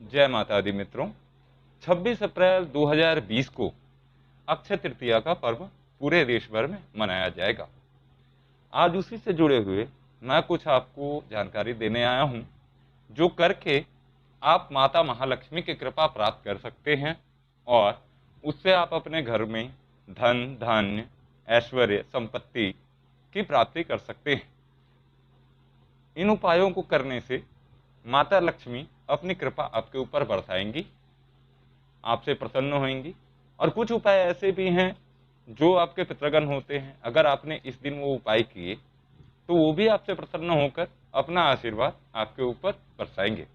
जय माता दी मित्रों। 26 अप्रैल 2020 को अक्षय तृतीया का पर्व पूरे देश भर में मनाया जाएगा। आज उसी से जुड़े हुए मैं कुछ आपको जानकारी देने आया हूं, जो करके आप माता महालक्ष्मी की कृपा प्राप्त कर सकते हैं और उससे आप अपने घर में धन, धान्य, ऐश्वर्य, संपत्ति की प्राप्ति कर सकते हैं। इन उपायों को करने से माता लक्ष्मी अपनी कृपा आपके ऊपर बरसाएंगी, आपसे प्रसन्न होंगी। और कुछ उपाय ऐसे भी हैं जो आपके पितृगण होते हैं, अगर आपने इस दिन वो उपाय किए तो वो भी आपसे प्रसन्न होकर अपना आशीर्वाद आपके ऊपर बरसाएंगे।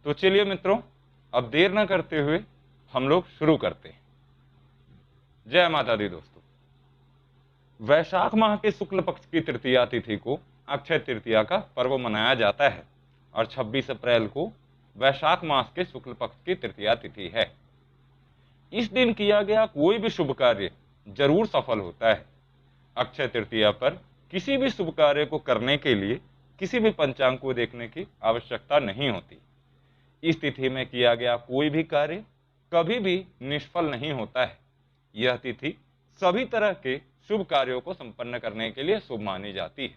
तो चलिए मित्रों, अब देर न करते हुए हम लोग शुरू करते हैं। जय माता दी दोस्तों। वैशाख माह के शुक्ल पक्ष की तृतीया तिथि को अक्षय तृतीया का पर्व मनाया जाता है और 26 अप्रैल को वैशाख मास के शुक्ल पक्ष की तृतीया तिथि है। इस दिन किया गया कोई भी शुभ कार्य जरूर सफल होता है। अक्षय तृतीया पर किसी भी शुभ कार्य को करने के लिए किसी भी पंचांग को देखने की आवश्यकता नहीं होती। इस तिथि में किया गया कोई भी कार्य कभी भी निष्फल नहीं होता है। यह तिथि सभी तरह के शुभ कार्यों को संपन्न करने के लिए शुभ मानी जाती है।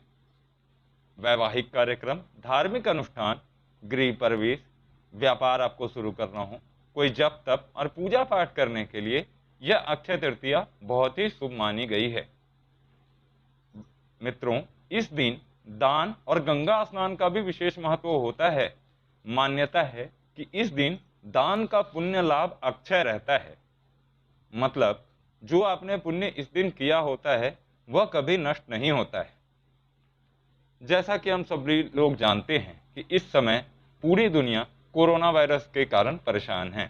वैवाहिक कार्यक्रम, धार्मिक अनुष्ठान, गृह प्रवेश, व्यापार आपको शुरू करना हो, कोई जप तप और पूजा पाठ करने के लिए यह अक्षय तृतीया बहुत ही शुभ मानी गई है। मित्रों, इस दिन दान और गंगा स्नान का भी विशेष महत्व होता है। मान्यता है कि इस दिन दान का पुण्य लाभ अक्षय रहता है, मतलब जो आपने पुण्य इस दिन किया होता है वह कभी नष्ट नहीं होता है। जैसा कि हम सभी लोग जानते हैं कि इस समय पूरी दुनिया कोरोना वायरस के कारण परेशान है।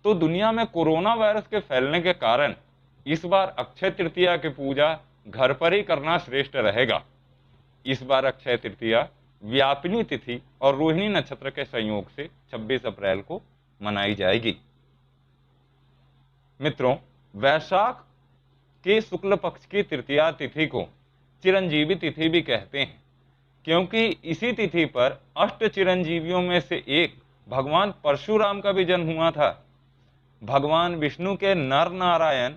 तो दुनिया में कोरोना वायरस के फैलने के कारण इस बार अक्षय तृतीया की पूजा घर पर ही करना श्रेष्ठ रहेगा। इस बार अक्षय तृतीया व्यापिनी तिथि और रोहिणी नक्षत्र के संयोग से 26 अप्रैल को मनाई जाएगी। मित्रों, वैशाख के शुक्ल पक्ष की तृतीया तिथि को चिरंजीवी तिथि भी कहते हैं, क्योंकि इसी तिथि पर अष्ट चिरंजीवियों में से एक भगवान परशुराम का भी जन्म हुआ था। भगवान विष्णु के नर नारायण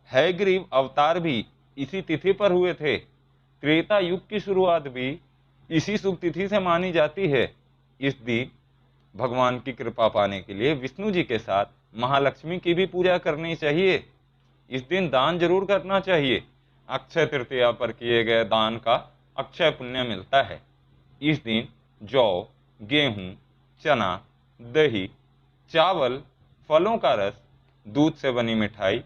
हयग्रीव अवतार भी इसी तिथि पर हुए थे। त्रेता युग की शुरुआत भी इसी शुभ तिथि से मानी जाती है। इस दिन भगवान की कृपा पाने के लिए विष्णु जी के साथ महालक्ष्मी की भी पूजा करनी चाहिए। इस दिन दान जरूर करना चाहिए। अक्षय तृतीया पर किए गए दान का अक्षय पुण्य मिलता है। इस दिन जौ, गेहूं, चना, दही, चावल, फलों का रस, दूध से बनी मिठाई,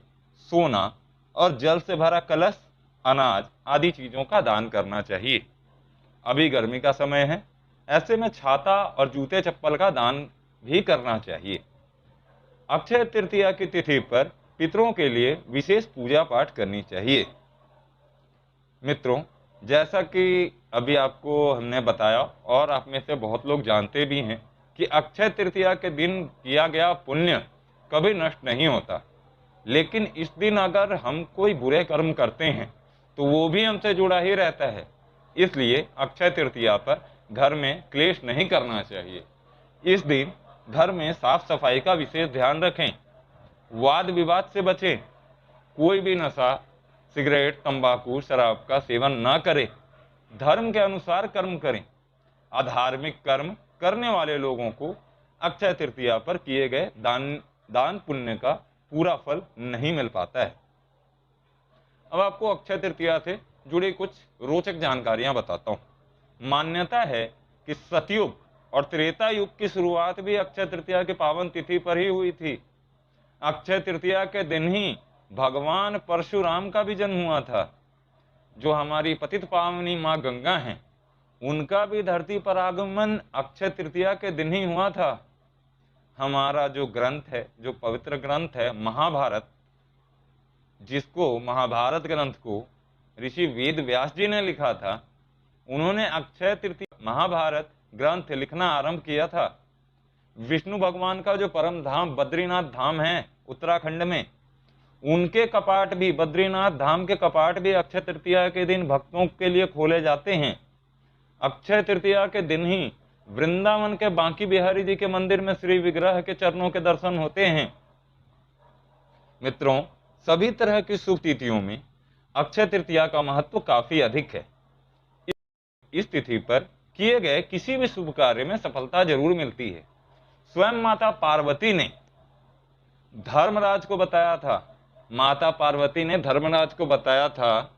सोना और जल से भरा कलश, अनाज आदि चीजों का दान करना चाहिए। अभी गर्मी का समय है, ऐसे में छाता और जूते चप्पल का दान भी करना चाहिए। अक्षय तृतीया की तिथि पर पितरों के लिए विशेष पूजा पाठ करनी चाहिए। मित्रों, जैसा कि अभी आपको हमने बताया और आप में से बहुत लोग जानते भी हैं कि अक्षय तृतीया के दिन किया गया पुण्य कभी नष्ट नहीं होता। लेकिन इस दिन अगर हम कोई बुरे कर्म करते हैं तो वो भी हमसे जुड़ा ही रहता है। इसलिए अक्षय तृतीया पर घर में क्लेश नहीं करना चाहिए। इस दिन घर में साफ सफाई का विशेष ध्यान रखें, वाद विवाद से बचें, कोई भी नशा, सिगरेट, तंबाकू, शराब का सेवन न करें, धर्म के अनुसार कर्म करें। अधार्मिक कर्म करने वाले लोगों को अक्षय तृतीया पर किए गए दान पुण्य का पूरा फल नहीं मिल पाता है। अब आपको अक्षय तृतीया से जुड़ी कुछ रोचक जानकारियां बताता हूं। मान्यता है कि सतयुग और त्रेता युग की शुरुआत भी अक्षय तृतीया की पावन तिथि पर ही हुई थी। अक्षय तृतीया के दिन ही भगवान परशुराम का भी जन्म हुआ था। जो हमारी पतित पावनी माँ गंगा हैं, उनका भी धरती पर आगमन अक्षय तृतीया के दिन ही हुआ था। हमारा जो ग्रंथ है, जो पवित्र ग्रंथ है महाभारत, जिसको महाभारत ग्रंथ को ऋषि वेद व्यास जी ने लिखा था, उन्होंने अक्षय तृतीया महाभारत ग्रंथ लिखना आरंभ किया था। विष्णु भगवान का जो परम धाम बद्रीनाथ धाम है उत्तराखंड में, उनके कपाट भी, बद्रीनाथ धाम के कपाट भी अक्षय तृतीया के दिन भक्तों के लिए खोले जाते हैं। अक्षय तृतीया के दिन ही वृंदावन के बांकी बिहारी जी के मंदिर में श्री विग्रह के चरणों के दर्शन होते हैं। मित्रों, सभी तरह की शुभ तिथियों में अक्षय तृतीया का महत्व काफी अधिक है। इस तिथि पर किए गए किसी भी शुभ कार्य में सफलता जरूर मिलती है। स्वयं माता पार्वती ने धर्मराज को बताया था, माता पार्वती ने धर्मराज को बताया था,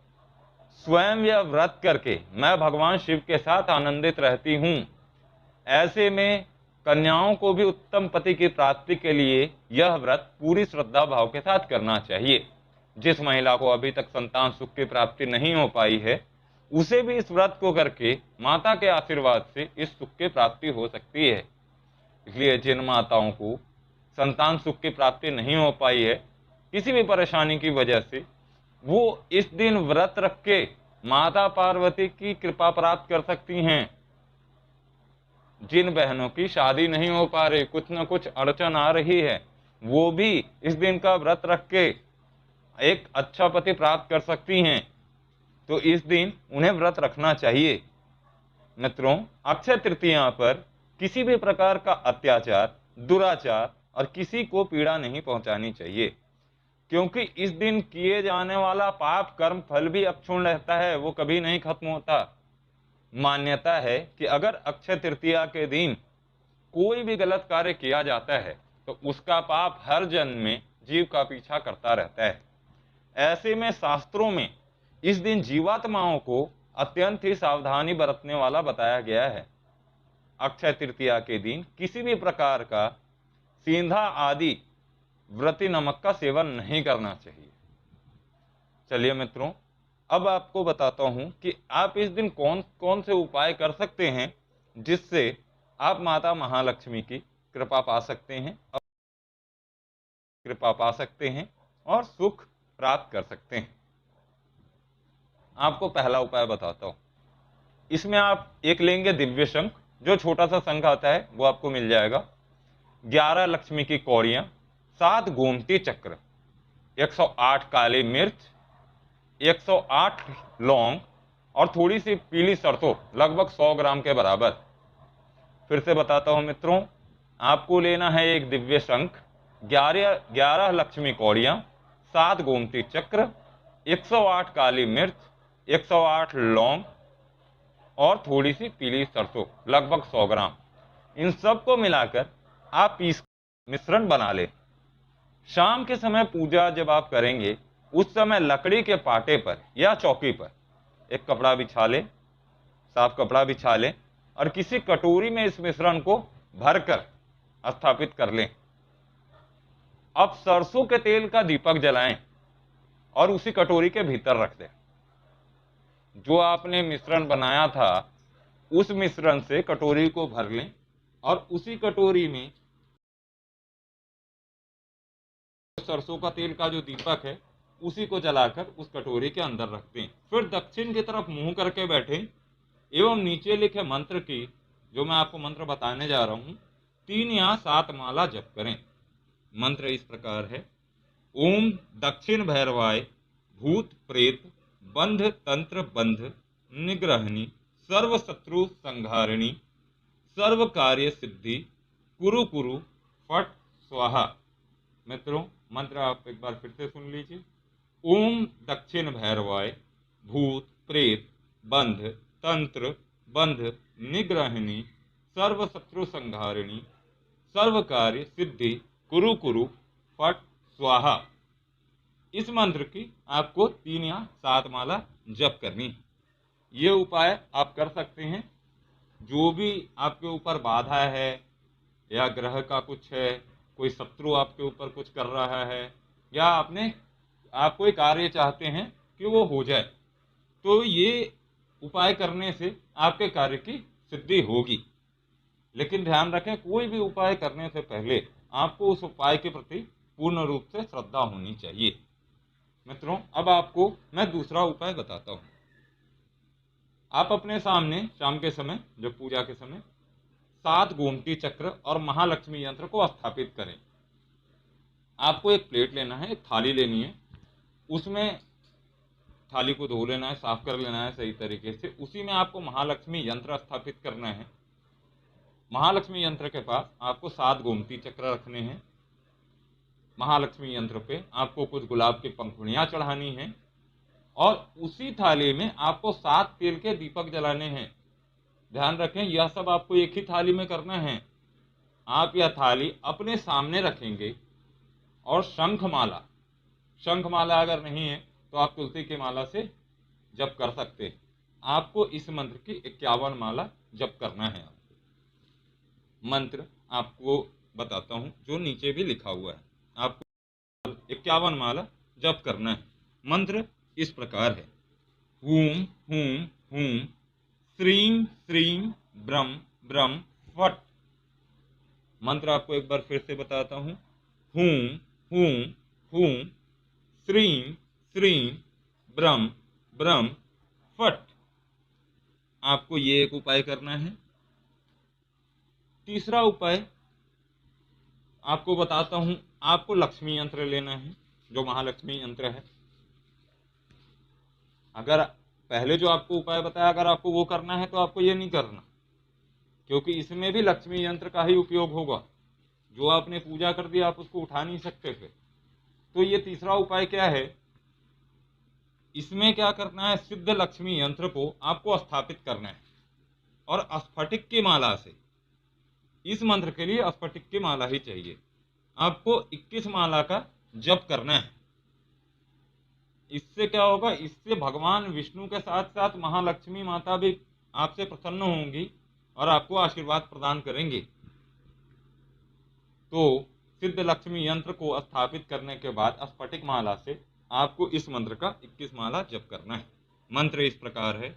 स्वयं यह व्रत करके मैं भगवान शिव के साथ आनंदित रहती हूं। ऐसे में कन्याओं को भी उत्तम पति की प्राप्ति के लिए यह व्रत पूरी श्रद्धा भाव के साथ करना चाहिए। जिस महिला को अभी तक संतान सुख की प्राप्ति नहीं हो पाई है, उसे भी इस व्रत को करके माता के आशीर्वाद से इस सुख की प्राप्ति हो सकती है। इसलिए जिन माताओं को संतान सुख की प्राप्ति नहीं हो पाई है किसी भी परेशानी की वजह से, वो इस दिन व्रत रख के माता पार्वती की कृपा प्राप्त कर सकती हैं। जिन बहनों की शादी नहीं हो पा रही, कुछ न कुछ अड़चन आ रही है, वो भी इस दिन का व्रत रख के एक अच्छा पति प्राप्त कर सकती हैं। तो इस दिन उन्हें व्रत रखना चाहिए। मित्रों, अक्षय तृतीया पर किसी भी प्रकार का अत्याचार, दुराचार और किसी को पीड़ा नहीं पहुंचानी चाहिए, क्योंकि इस दिन किए जाने वाला पाप कर्म फल भी अक्षुण्ण रहता है, वो कभी नहीं खत्म होता। मान्यता है कि अगर अक्षय तृतीया के दिन कोई भी गलत कार्य किया जाता है तो उसका पाप हर जन्म में जीव का पीछा करता रहता है। ऐसे में शास्त्रों में इस दिन जीवात्माओं को अत्यंत ही सावधानी बरतने वाला बताया गया है। अक्षय तृतीया के दिन किसी भी प्रकार का सींधा आदि व्रती नमक का सेवन नहीं करना चाहिए। चलिए मित्रों, अब आपको बताता हूं कि आप इस दिन कौन कौन से उपाय कर सकते हैं जिससे आप माता महालक्ष्मी की कृपा पा सकते हैं और सुख प्राप्त कर सकते हैं। आपको पहला उपाय बताता हूं। इसमें आप एक लेंगे दिव्य शंख, जो छोटा सा शंख आता है वो आपको मिल जाएगा, 11 लक्ष्मी की कौड़ियां, 7 गोमती चक्र, 108 काली मिर्च, 108 लौंग और थोड़ी सी पीली सरसों, लगभग 100 ग्राम के बराबर। फिर से बताता हूं मित्रों, आपको लेना है एक दिव्य शंख, 11 लक्ष्मी कौड़ियां, 7 गोमती चक्र, 108 काली मिर्च, 108 लौंग और थोड़ी सी पीली सरसों, लगभग 100 ग्राम। इन सबको मिलाकर आप पीस मिश्रण बना लें। शाम के समय पूजा जब आप करेंगे, उस समय लकड़ी के पाटे पर या चौकी पर एक कपड़ा बिछा लें, साफ कपड़ा बिछा लें और किसी कटोरी में इस मिश्रण को भरकर स्थापित कर लें। अब सरसों के तेल का दीपक जलाएं और उसी कटोरी के भीतर रख दें। जो आपने मिश्रण बनाया था, उस मिश्रण से कटोरी को भर लें और उसी कटोरी में सरसों का तेल का जो दीपक है उसी को जलाकर उस कटोरी के अंदर रख दें। फिर दक्षिण की तरफ मुंह करके बैठें एवं नीचे लिखे मंत्र की, जो मैं आपको मंत्र बताने जा रहा हूं, 3 या 7 माला जप करें। मंत्र इस प्रकार है: ओम दक्षिण भैरवाय भूत प्रेत बंध तंत्र बंध निग्रहणी सर्व शत्रु संहारिणी सर्व कार्य सिद्धि कुरु कुरु फट स्वाहा। मित्रों, मंत्र आप एक बार फिर से सुन लीजिए। ओम दक्षिण भैरवाय भूत प्रेत बंध तंत्र बंध निग्रहिणी सर्व शत्रु संहारिणी सर्व कार्य सिद्धि कुरु कुरु फट स्वाहा। इस मंत्र की आपको 3 या 7 माला जप करनी है। ये उपाय आप कर सकते हैं। जो भी आपके ऊपर बाधा है या ग्रह का कुछ है, कोई शत्रु आपके ऊपर कुछ कर रहा है, या आप कोई कार्य चाहते हैं कि वो हो जाए, तो ये उपाय करने से आपके कार्य की सिद्धि होगी। लेकिन ध्यान रखें, कोई भी उपाय करने से पहले आपको उस उपाय के प्रति पूर्ण रूप से श्रद्धा होनी चाहिए। मित्रों, अब आपको मैं दूसरा उपाय बताता हूं। आप अपने सामने शाम के समय, जब पूजा के समय, 7 गोमती चक्र और महालक्ष्मी यंत्र को स्थापित करें। आपको एक प्लेट लेना है, एक थाली लेनी है, उसमें थाली को धो लेना है, साफ कर लेना है सही तरीके से। उसी में आपको महालक्ष्मी यंत्र स्थापित करना है। महालक्ष्मी यंत्र के पास आपको 7 गोमती चक्र रखने हैं। महालक्ष्मी यंत्र पे आपको कुछ गुलाब की पंखुड़ियां चढ़ानी हैं और उसी थाली में आपको 7 तेल के दीपक जलाने हैं। ध्यान रखें, यह सब आपको एक ही थाली में करना है। आप यह थाली अपने सामने रखेंगे और शंखमाला, शंखमाला अगर नहीं है तो आप तुलसी की माला से जप कर सकते हैं। आपको इस मंत्र की 51 माला जप करना है। मंत्र आपको बताता हूं जो नीचे भी लिखा हुआ है, आपको 51 माला जप करना है। मंत्र इस प्रकार है, हूम हूम हूम श्रीम श्रीम ब्रह्म ब्रह्म फट। मंत्र आपको एक बार फिर से बताता हूं, हूम हूम हूम श्रीम श्रीम ब्रह्म ब्रह्म फट। आपको ये एक उपाय करना है। तीसरा उपाय आपको बताता हूं, आपको लक्ष्मी यंत्र लेना है, जो महालक्ष्मी यंत्र है। अगर पहले जो आपको उपाय बताया अगर आपको वो करना है तो आपको ये नहीं करना, क्योंकि इसमें भी लक्ष्मी यंत्र का ही उपयोग होगा। जो आपने पूजा कर दी आप उसको उठा नहीं सकते फिर। तो ये तीसरा उपाय क्या है, इसमें क्या करना है, सिद्ध लक्ष्मी यंत्र को आपको स्थापित करना है और स्फटिक की माला से, इस मंत्र के लिए स्फटिक की माला ही चाहिए। आपको 21 माला का जप करना है। इससे क्या होगा, इससे भगवान विष्णु के साथ साथ महालक्ष्मी माता भी आपसे प्रसन्न होंगी और आपको आशीर्वाद प्रदान करेंगे। तो सिद्ध लक्ष्मी यंत्र को स्थापित करने के बाद स्फटिक माला से आपको इस मंत्र का 21 माला जप करना है। मंत्र इस प्रकार है,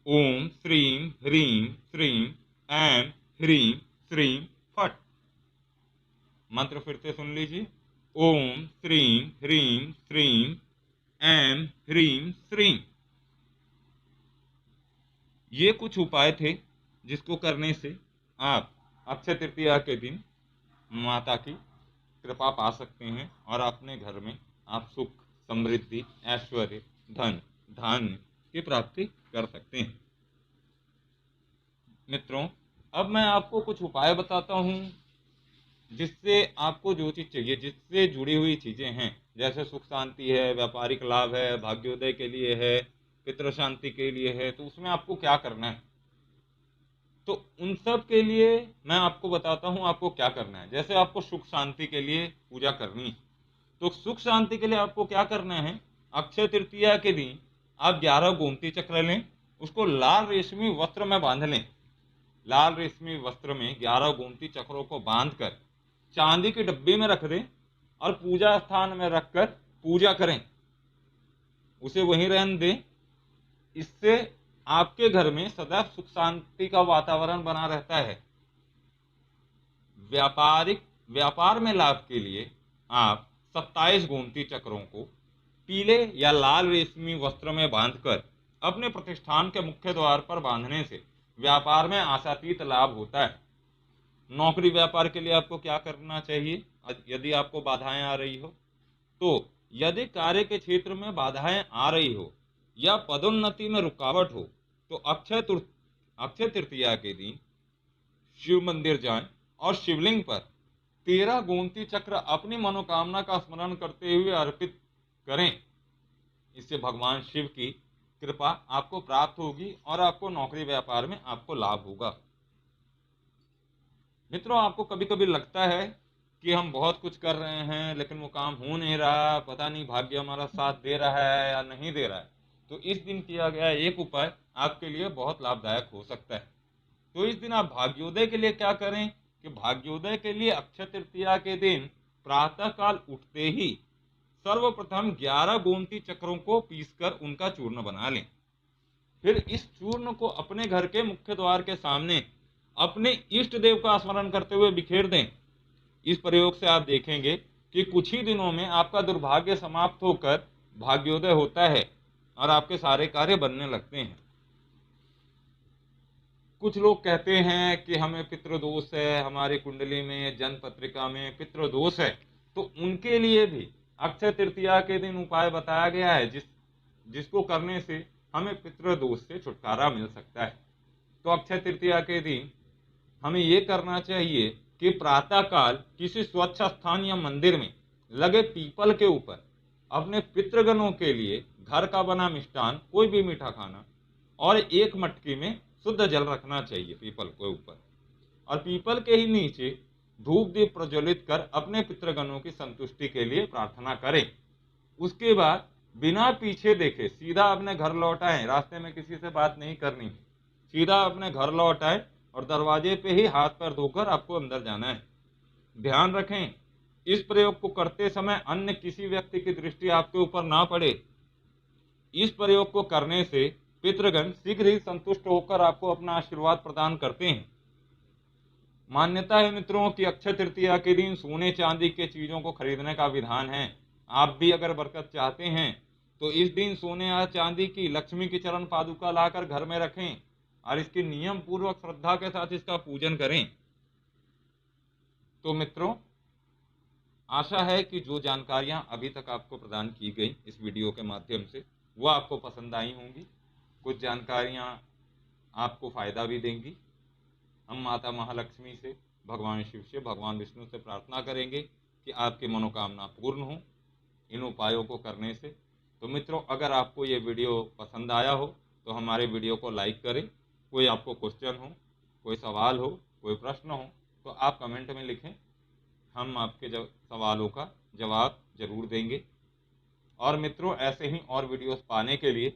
ओम श्रीम ह्रीम श्रीम ऐम ह्रीम श्रीम फट। मंत्र फिर से सुन लीजिए, ओम श्रीम ह्रीम श्रीम ऐम ह्रीम श्रीम। ये कुछ उपाय थे जिसको करने से आप अक्षय तृतीया के दिन माता की कृपा पा सकते हैं और अपने घर में आप सुख समृद्धि ऐश्वर्य धन धान्य की प्राप्ति कर सकते हैं। मित्रों, अब मैं आपको कुछ उपाय बताता हूं जिससे आपको जो चीज चाहिए, जिससे जुड़ी हुई चीजें हैं, जैसे सुख शांति है, व्यापारिक लाभ है, भाग्योदय के लिए है, पितृ शांति के लिए है, तो उसमें आपको क्या करना है। तो उन सब के लिए मैं आपको बताता हूं आपको क्या करना है। जैसे आपको सुख शांति के लिए पूजा करनी है, तो सुख शांति के लिए आपको क्या करना है, अक्षय तृतीया के दिन आप 11 गोमती चक्र लें, उसको लाल रेशमी वस्त्र में बांध लें। लाल रेशमी वस्त्र में 11 गोमती चक्रों को बांधकर चांदी के डब्बे में रख दें और पूजा स्थान में रखकर पूजा करें, उसे वहीं रहने दें। इससे आपके घर में सदैव सुख शांति का वातावरण बना रहता है। व्यापार में लाभ के लिए आप 27 गोमती चक्रों को पीले या लाल रेशमी वस्त्र में बांधकर अपने प्रतिष्ठान के मुख्य द्वार पर बांधने से व्यापार में आशातीत लाभ होता है। नौकरी व्यापार के लिए आपको क्या करना चाहिए, यदि आपको बाधाएं आ रही हो, तो यदि कार्य के क्षेत्र में बाधाएं आ रही हो या पदोन्नति में रुकावट हो तो अक्षय तृतीया के दिन शिव मंदिर जाएं और शिवलिंग पर 13 गोमती चक्र अपनी मनोकामना का स्मरण करते हुए अर्पित करें। इससे भगवान शिव की कृपा आपको प्राप्त होगी और आपको नौकरी व्यापार में आपको लाभ होगा। मित्रों, आपको कभी कभी लगता है कि हम बहुत कुछ कर रहे हैं लेकिन वो काम हो नहीं रहा, पता नहीं भाग्य हमारा साथ दे रहा है या नहीं दे रहा है। तो इस दिन किया गया एक उपाय आपके लिए बहुत लाभदायक हो सकता है। तो इस दिन आप भाग्योदय के लिए क्या करें कि भाग्योदय के लिए अक्षय तृतीया के दिन प्रातः काल उठते ही सर्वप्रथम 11 गोमती चक्रों को पीसकर उनका चूर्ण बना लें। फिर इस चूर्ण को अपने घर के मुख्य द्वार के सामने अपने इष्ट देव का स्मरण करते हुए बिखेर दें। इस प्रयोग से आप देखेंगे कि कुछ ही दिनों में आपका दुर्भाग्य समाप्त होकर भाग्योदय होता है और आपके सारे कार्य बनने लगते हैं। कुछ लोग कहते हैं कि हमें पितृदोष है, हमारी कुंडली में जन्म पत्रिका में पितृदोष है, तो उनके लिए भी अक्षय तृतीया के दिन उपाय बताया गया है जिसको करने से हमें पितृदोष से छुटकारा मिल सकता है। तो अक्षय तृतीया के दिन हमें ये करना चाहिए कि प्रातःकाल किसी स्वच्छ स्थान या मंदिर में लगे पीपल के ऊपर अपने पितृगणों के लिए घर का बना मिष्ठान, कोई भी मीठा खाना, और एक मटकी में शुद्ध जल रखना चाहिए पीपल के ऊपर। और पीपल के ही नीचे धूप दीप प्रज्वलित कर अपने पितृगणों की संतुष्टि के लिए प्रार्थना करें। उसके बाद बिना पीछे देखे सीधा अपने घर लौट आए, रास्ते में किसी से बात नहीं करनी है, सीधा अपने घर लौट आए और दरवाजे पे ही हाथ पैर धोकर आपको अंदर जाना है। ध्यान रखें, इस प्रयोग को करते समय अन्य किसी व्यक्ति की दृष्टि आपके ऊपर ना पड़े। इस प्रयोग को करने से पितृगण शीघ्र ही संतुष्ट होकर आपको अपना आशीर्वाद प्रदान करते हैं। मान्यता है मित्रों कि अक्षय तृतीया के दिन सोने चांदी के चीजों को खरीदने का विधान है। आप भी अगर बरकत चाहते हैं तो इस दिन सोने या चांदी की लक्ष्मी की चरण पादुका लाकर घर में रखें और इसकी नियम पूर्वक श्रद्धा के साथ इसका पूजन करें। तो मित्रों, आशा है कि जो जानकारियां अभी तक आपको प्रदान की गई इस वीडियो के माध्यम से वो आपको पसंद आई होंगी। कुछ जानकारियां आपको फायदा भी देंगी। हम माता महालक्ष्मी से, भगवान शिव से, भगवान विष्णु से प्रार्थना करेंगे कि आपकी मनोकामना पूर्ण हो इन उपायों को करने से। तो मित्रों, अगर आपको ये वीडियो पसंद आया हो तो हमारे वीडियो को लाइक करें। कोई आपको क्वेश्चन हो, कोई सवाल हो, कोई प्रश्न हो तो आप कमेंट में लिखें, हम आपके सवालों का जवाब जरूर देंगे। और मित्रों, ऐसे ही और वीडियोस पाने के लिए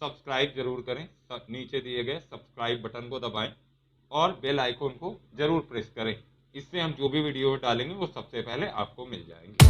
सब्सक्राइब जरूर करें। नीचे दिए गए सब्सक्राइब बटन को दबाएं और बेल आइकन को जरूर प्रेस करें। इससे हम जो भी वीडियो डालेंगे वो सबसे पहले आपको मिल जाएंगे।